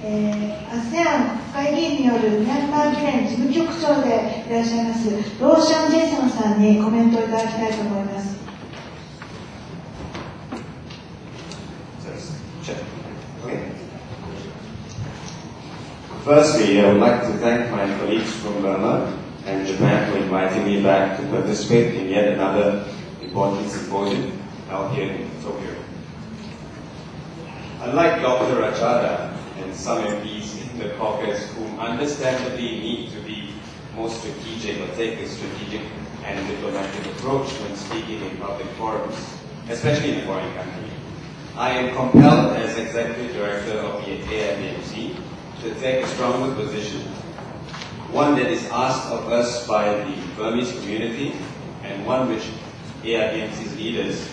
ASEAN 国会議員によるミャンマー議連事務局長でいらっしゃいますローシャン・ジェイソンさんにコメントをいただきたいと思います。Firstly, I would like to thank my colleagues from Burma and Japan for inviting me back to participate in yet another important symposium out here in Tokyo. Unlike Dr. Rachada and some MPs in the caucus who understandably need to be more strategic or take a strategic and diplomatic approach when speaking in public forums, especially in a foreign country, I am compelled as Executive Director of the AIBMC to take a stronger position, one that is asked of us by the Burmese community and one which AIBMC's leaders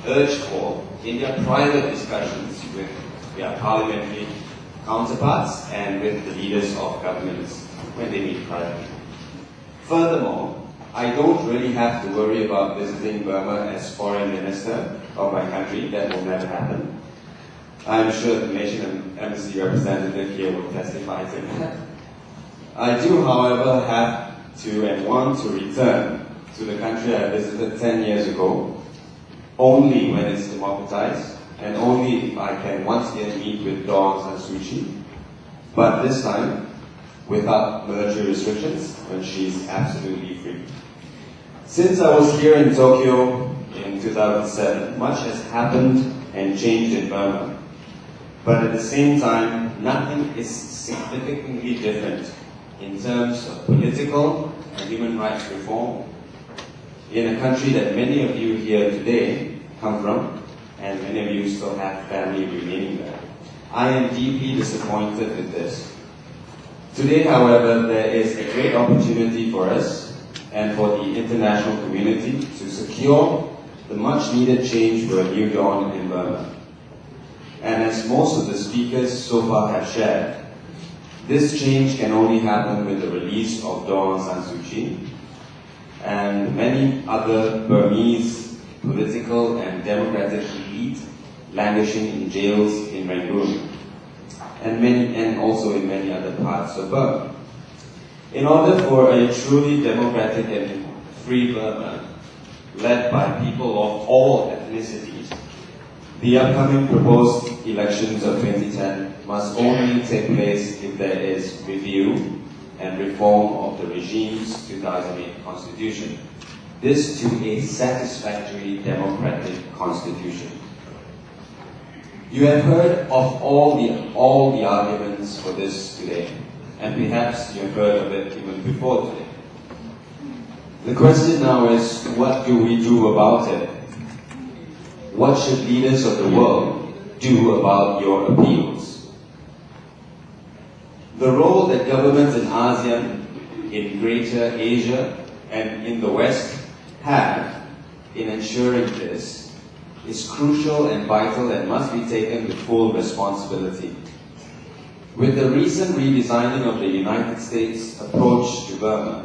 urge for in their private discussions with their parliamentary counterparts and with the leaders of governments when they meet privately. Furthermore, I don't really have to worry about visiting Burma as foreign minister of my country. That will never happen. I'm sure the nation and embassy representative here will testify to that. I do, however, have to and want to return to the country I visited 10 years ago, only when it's democratized, and only if I can once again meet with Daw Aung San Suu Kyi, but this time without military restrictions, when she's absolutely free. Since I was here in Tokyo in 2007, much has happened and changed in Burma. But at the same time, nothing is significantly different in terms of political and human rights reform in a country that many of you here today come from, and many of you still have family remaining there. I am deeply disappointed with this. Today, however, there is a great opportunity for us and for the international community to secure the much-needed change for a new dawn in Burma. And as most of the speakers so far have shared, this change can only happen with the release of Daw Aung San Suu Kyi and many other Burmese political and democratic elite languishing in jails in Rangoon and also in many other parts of Burma. In order for a truly democratic and free Burma, led by people of all ethnicities, the upcoming proposed elections of 2010 must only take place if there is review and reform of the regime's 2008 constitution. This to a satisfactory democratic constitution. You have heard of all the arguments for this today, and perhaps you have heard of it even before today. The question now is, what do we do about it? What should leaders of the world do about your appeals? The role that governments in ASEAN, in Greater Asia, and in the West have in ensuring this is crucial and vital and must be taken with full responsibility. With the recent redesigning of the United States approach to Burma,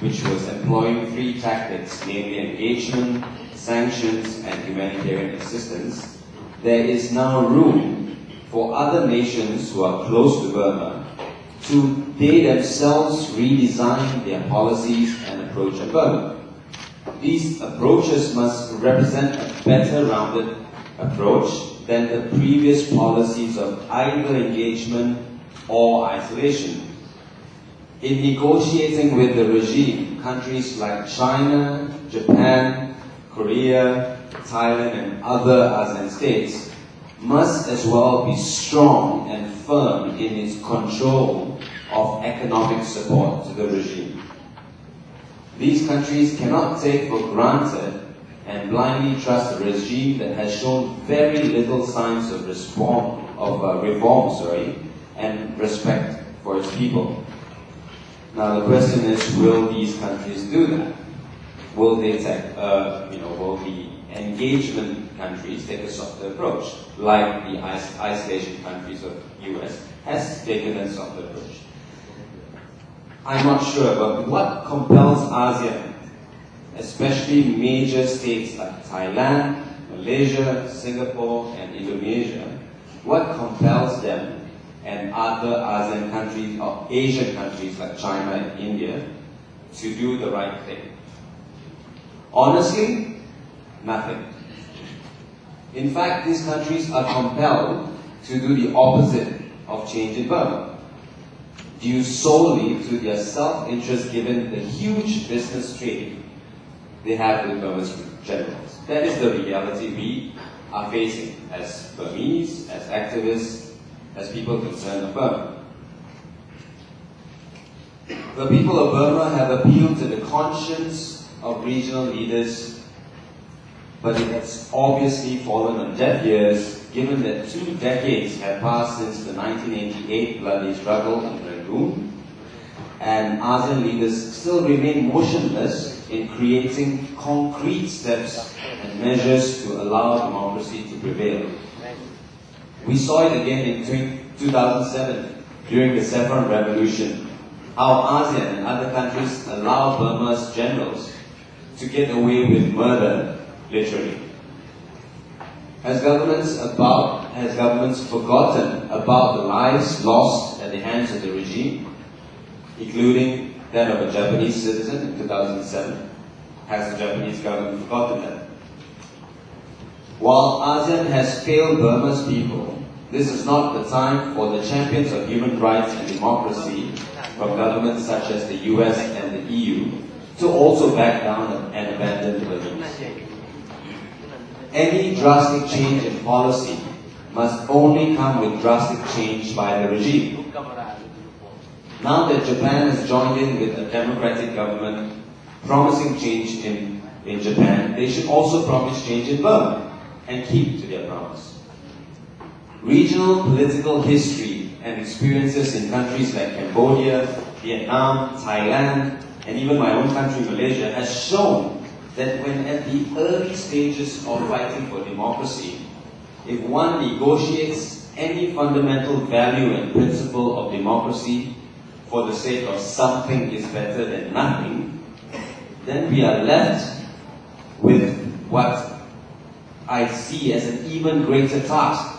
which was employing three tactics, namely engagement, sanctions, and humanitarian assistance, there is now room for other nations who are close to Burma to they themselves redesign their policies and approach of Burma. These approaches must represent a better rounded approach than the previous policies of either engagement or isolation. In negotiating with the regime, countries like China, Japan, Korea, Thailand, and other ASEAN states must as well be strong and firm in its control of economic support to the regime. These countries cannot take for granted and blindly trust a regime that has shown very little signs of reform and respect for its people. Now the question is, will these countries do that? Will they take, will the engagement countries take a softer approach, like the isolation countries of US has taken a softer approach? I'm not sure, but what compels ASEAN, especially major states like Thailand, Malaysia, Singapore, and Indonesia, what compels them and other ASEAN countries or Asian countries like China and India to do the right thing? Honestly, nothing. In fact, these countries are compelled to do the opposite of change in Burma, due solely to their self-interest given the huge business trade they have with Burma's generals. That is the reality we are facing as Burmese, as activists, as people concerned with Burma. The people of Burma have appealed to the conscience of regional leaders, but it has obviously fallen on deaf ears, given that 2 decades have passed since the 1988 bloody struggle in Rangoon, and ASEAN leaders still remain motionless in creating concrete steps and measures to allow democracy to prevail. We saw it again in 2007 during the Saffron Revolution, how ASEAN and other countries allowed Burma's generals to get away with murder, literally. Has governments forgotten about the lives lost at the hands of the regime, including that of a Japanese citizen in 2007? Has the Japanese government forgotten that? While ASEAN has failed Burma's people, this is not the time for the champions of human rights and democracy from governments such as the US and the EU to also back down and abandon the beliefs. Any drastic change in policy must only come with drastic change by the regime. Now that Japan has joined in with a democratic government promising change in Japan, they should also promise change in Burma and keep to their promise. Regional political history and experiences in countries like Cambodia, Vietnam, Thailand, and even my own country, Malaysia, has shown that when at the early stages of fighting for democracy, if one negotiates any fundamental value and principle of democracy for the sake of something is better than nothing, then we are left with what I see as an even greater task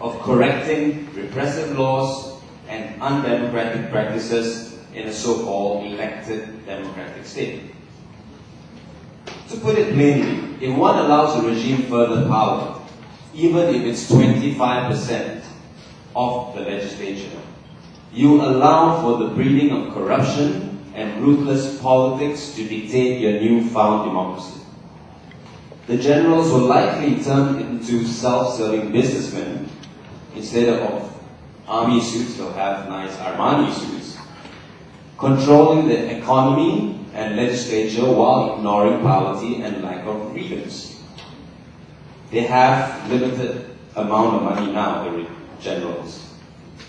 of correcting repressive laws and undemocratic practices in a so-called elected democratic state. To put it plainly, if one allows a regime further power, even if it's 25% of the legislature, you allow for the breeding of corruption and ruthless politics to dictate your newfound democracy. The generals will likely turn into self-serving businessmen. Instead of army suits, they'll have nice Armani suits, controlling the economy and legislature while ignoring poverty and lack of freedoms. They have limited amount of money now, the generals,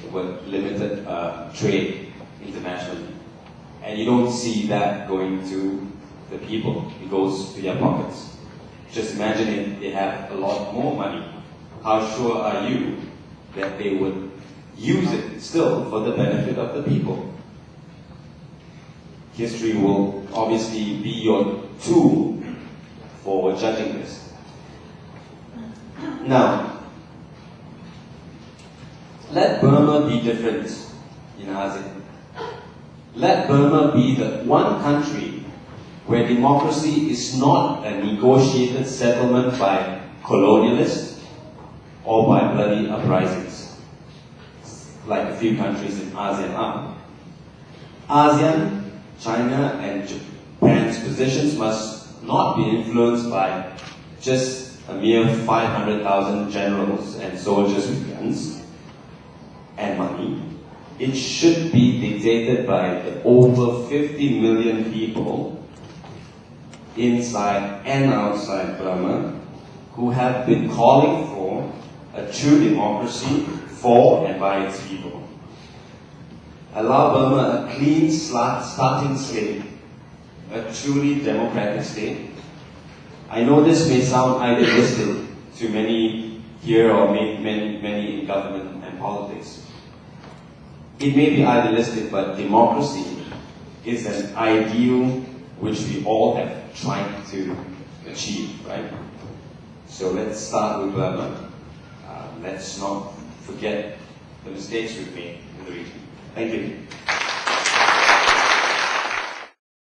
with limited trade internationally. And you don't see that going to the people, it goes to their pockets. Just imagine if they have a lot more money. How sure are you that they would use it still for the benefit of the people? History will obviously be your tool for judging this. Now, let Burma be different in ASEAN. Let Burma be the one country where democracy is not a negotiated settlement by colonialists or by bloody uprisings, like a few countries in ASEAN are. ASEAN, China and Japan's positions must not be influenced by just a mere 500,000 generals and soldiers with guns and money. It should be dictated by the over 50 million people inside and outside Burma who have been calling for a true democracy for and by its people. Allow Burma a clean starting slate, a truly democratic state. I know this may sound idealistic to many here or many in government and politics. It may be idealistic, but democracy is an ideal which we all have tried to achieve, right? So let's start with Burma. Let's not forget the mistakes we've made in the region. Thank you.